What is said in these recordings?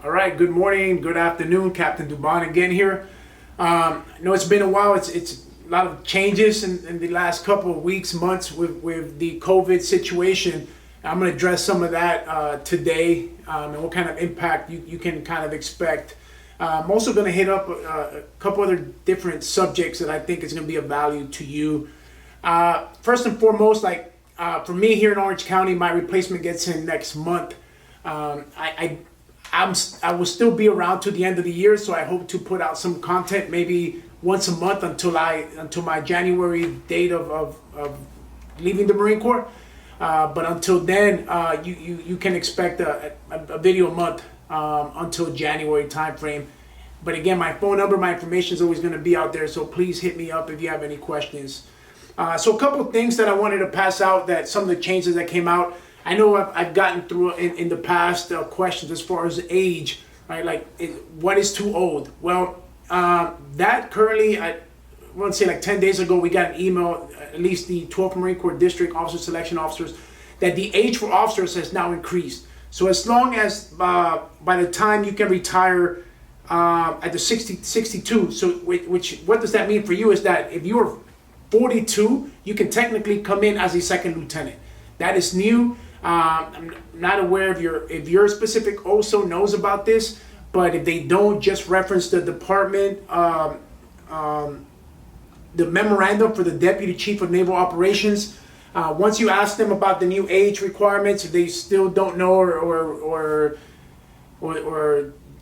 All right, good morning, good afternoon, Captain Dubon again here. I know it's been a while. It's a lot of changes in the last couple of weeks, months with the COVID situation. I'm going to address some of that today and what kind of impact you can kind of expect. I'm also going to hit up a couple other different subjects that I think is going to be of value to you. First and foremost, for me here in Orange County, my replacement gets in next month. I will still be around to the end of the year, so I hope to put out some content maybe once a month until my January date of leaving the Marine Corps. But until then, you can expect a video a month until January timeframe. But again, my phone number, my information is always going to be out there, so please hit me up if you have any questions. So a couple of things that I wanted to pass out, that some of the changes that came out. I know I've gotten through in the past questions as far as age, right? What is too old? Well, that currently, I want to say 10 days ago, we got an email, at least the 12th Marine Corps District Officer Selection Officers, that the age for officers has now increased. So as long as by the time you can retire at the 62, so what does that mean for you is that if you are 42, you can technically come in as a second lieutenant. That is new. I'm not aware if your specific OSO knows about this, but if they don't, just reference the department, the memorandum for the Deputy Chief of Naval Operations. Once you ask them about the new age requirements, if they still don't know or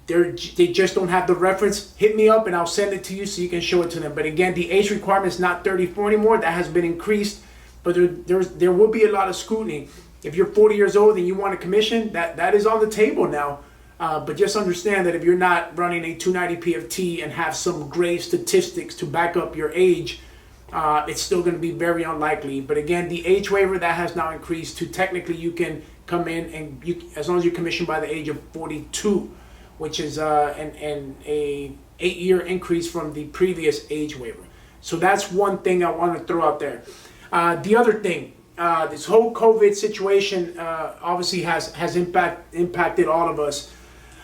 they just don't have the reference, hit me up and I'll send it to you so you can show it to them. But again, the age requirement is not 34 anymore. That has been increased, but there will be a lot of scrutiny. If you're 40 years old and you want a commission, that is on the table now. But just understand that if you're not running a 290 PFT and have some grave statistics to back up your age, it's still going to be very unlikely. But again, the age waiver, that has now increased to technically you can come in and as long as you're commissioned by the age of 42, which is an 8-year increase from the previous age waiver. So that's one thing I want to throw out there. The other thing, this whole COVID situation obviously has impacted all of us.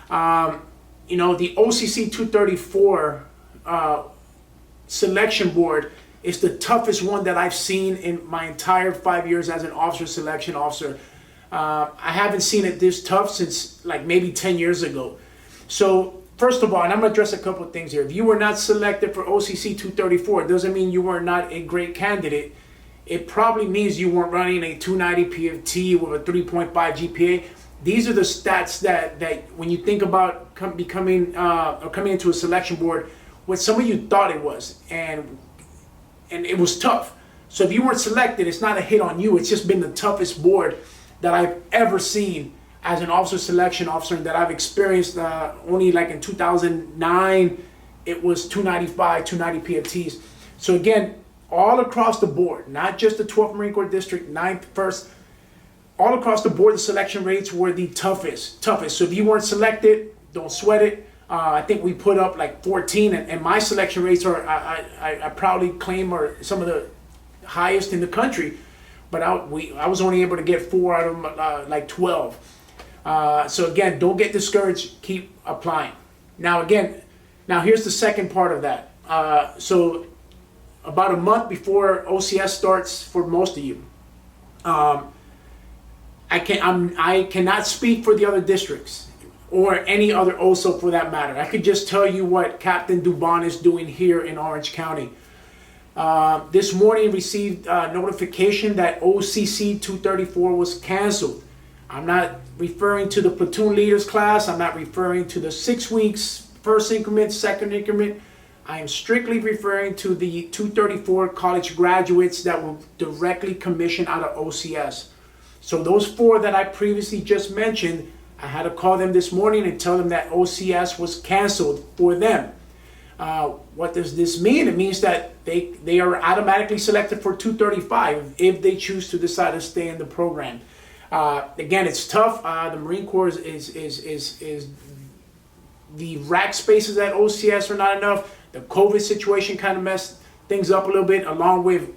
The OCC 234 selection board is the toughest one that I've seen in my entire 5 years as an officer selection officer. I haven't seen it this tough since maybe 10 years ago. So first of all, and I'm going to address a couple of things here. If you were not selected for OCC 234, it doesn't mean you were not a great candidate. It probably means you weren't running a 290 PFT with a 3.5 GPA. These are the stats that when you think about coming into a selection board, what some of you thought it was, and it was tough. So if you weren't selected, it's not a hit on you. It's just been the toughest board that I've ever seen as an officer selection officer, and that I've experienced. Only in 2009, it was 295, 290 PFTs. So again, all across the board, not just the 12th Marine Corps District, 9th, 1st, all across the board, the selection rates were the toughest. So if you weren't selected, don't sweat it. I think we put up 14, and my selection rates are, I proudly claim, are some of the highest in the country. But I was only able to get 4 out of 12. So again, don't get discouraged. Keep applying. Now here's the second part of that. So about a month before OCS starts for most of you, I cannot speak for the other districts or any other OSO for that matter. I could just tell you what Captain Dubon is doing here in Orange County. This morning received notification that OCC 234 was canceled. I'm not referring to the platoon leaders class. I'm not referring to the 6 weeks, first increment, second increment. I am strictly referring to the 234 college graduates that were directly commissioned out of OCS. So those 4 that I previously just mentioned, I had to call them this morning and tell them that OCS was canceled for them. What does this mean? It means that they are automatically selected for 235 if they choose to decide to stay in the program. Again, it's tough. The Marine Corps is the rack spaces at OCS are not enough. The COVID situation kind of messed things up a little bit, along with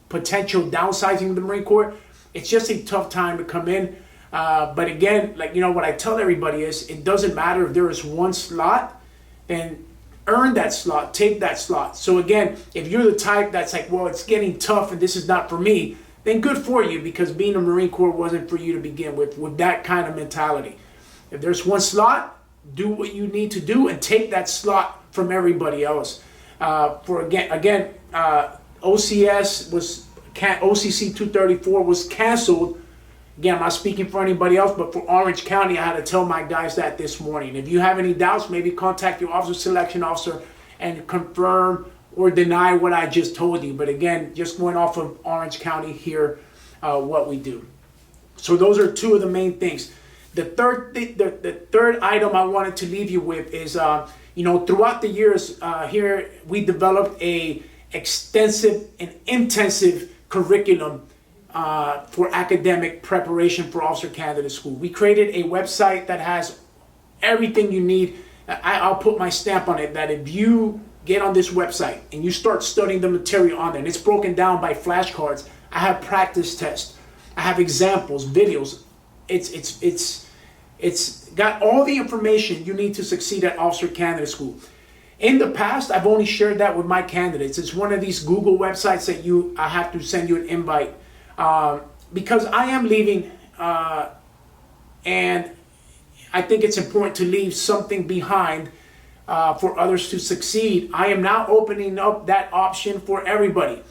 potential downsizing of the Marine Corps. It's just a tough time to come in. But again, like, what I tell everybody is, it doesn't matter if there is one slot, then earn that slot, take that slot. So again, if you're the type that's like, well, it's getting tough and this is not for me, then good for you, because being a Marine Corps wasn't for you to begin with that kind of mentality. If there's one slot, do what you need to do and take that slot from everybody else. OCC 234 was canceled. Again, I'm not speaking for anybody else, but for Orange County, I had to tell my guys that this morning. If you have any doubts, maybe contact your officer selection officer and confirm or deny what I just told you. But again, just going off of Orange County here, what we do. So those are two of the main things. The third item I wanted to leave you with is, throughout the years here, we developed a extensive and intensive curriculum for academic preparation for Officer Candidate School. We created a website that has everything you need. I'll put my stamp on it, that if you get on this website and you start studying the material on there, and it's broken down by flashcards, I have practice tests, I have examples, videos. It's got all the information you need to succeed at Officer Candidate School. In the past, I've only shared that with my candidates. It's one of these Google websites that I have to send you an invite. Because I am leaving, and I think it's important to leave something behind for others to succeed. I am now opening up that option for everybody.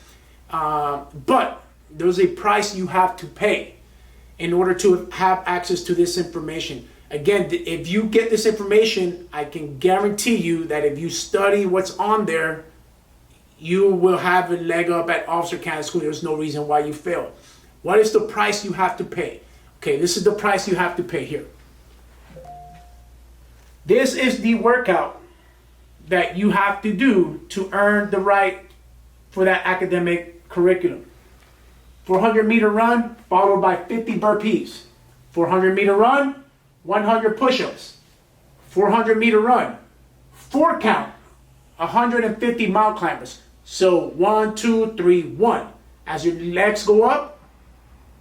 But there's a price you have to pay in order to have access to this information. Again, if you get this information, I can guarantee you that if you study what's on there, you will have a leg up at Officer Candidate School. There's no reason why you fail. What is the price you have to pay? Okay, this is the price you have to pay here. This is the workout that you have to do to earn the right for that academic curriculum. 400-meter run followed by 50 burpees. 400-meter run, 100 push-ups. 400-meter run, 4 count, 150 mountain climbers. So 1, 2, 3, 1. As your legs go up,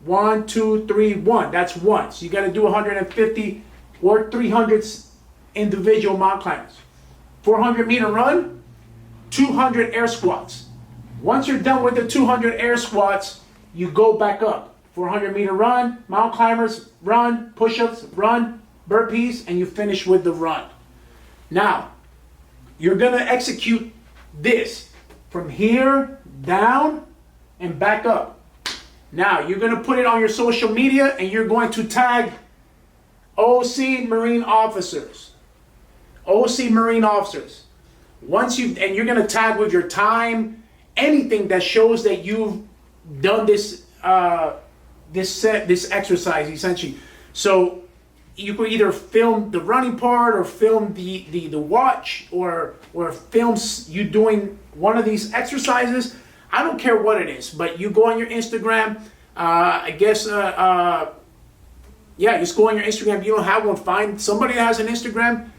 1, 2, 3, 1. That's 1. So you got to do 150 or 300 individual mountain climbers. 400-meter run, 200 air squats. Once you're done with the 200 air squats, you go back up. 400-meter run, mountain climbers, run, push-ups, run, burpees, and you finish with the run. Now, you're going to execute this from here down and back up. Now, you're going to put it on your social media and you're going to tag OC Marine officers. OC Marine officers. And you're going to tag with your time, anything that shows that you've done this this exercise, essentially. So you could either film the running part or film the watch or film you doing one of these exercises. I don't care what it is, but you go on your Instagram. Just go on your Instagram. If you don't have one, find somebody that has an Instagram,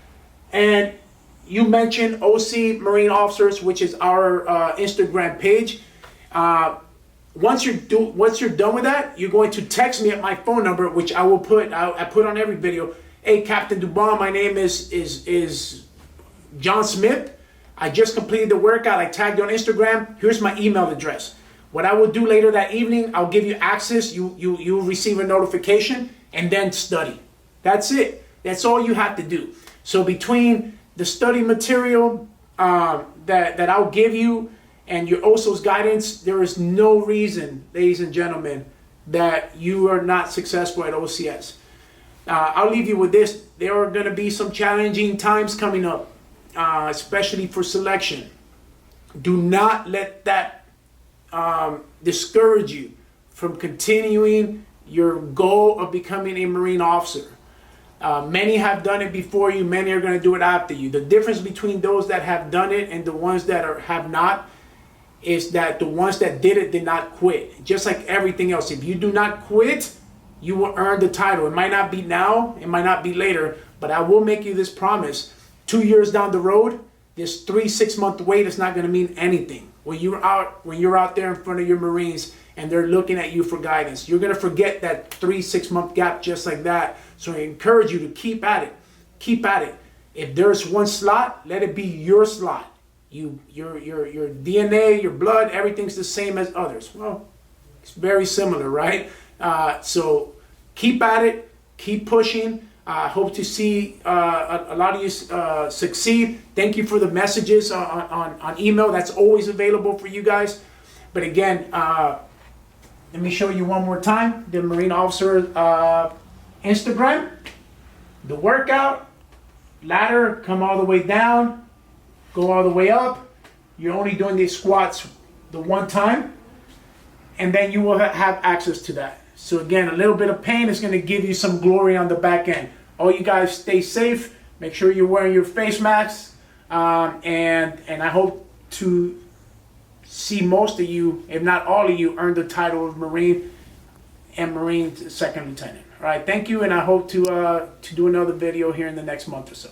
and you mention OC Marine Officers, which is our Instagram page. Once you're done with that, you're going to text me at my phone number, which I will put. I put on every video. Hey, Captain Dubon, my name is John Smith. I just completed the workout. I tagged you on Instagram. Here's my email address. What I will do later that evening, I'll give you access. You'll receive a notification and then study. That's it. That's all you have to do. So between the study material that I'll give you and your OSO's guidance, there is no reason, ladies and gentlemen, that you are not successful at OCS. I'll leave you with this. There are going to be some challenging times coming up, especially for selection. Do not let that discourage you from continuing your goal of becoming a Marine officer. Many have done it before you. Many are going to do it after you. The difference between those that have done it and the ones that have not is that the ones that did it did not quit. Just like everything else, if you do not quit, you will earn the title. It might not be now, it might not be later, but I will make you this promise. 2 years down the road, this 3-6 month wait is not going to mean anything. When you're out there in front of your Marines and they're looking at you for guidance, you're going to forget that 3-6 month gap just like that. So I encourage you to keep at it. Keep at it. If there's one slot, let it be your slot. Your DNA, your blood, everything's the same as others. Well, it's very similar, right? So keep at it. Keep pushing. I hope to see a lot of you succeed. Thank you for the messages on email. That's always available for you guys. But again, let me show you one more time the Marine Officer Instagram. The workout, ladder, come all the way down, go all the way up. You're only doing these squats the one time, and then you will have access to that. So again, a little bit of pain is going to give you some glory on the back end. All you guys stay safe. Make sure you're wearing your face masks. And I hope to see most of you, if not all of you, earn the title of Marine and Marine Second Lieutenant. All right, thank you, and I hope to do another video here in the next month or so.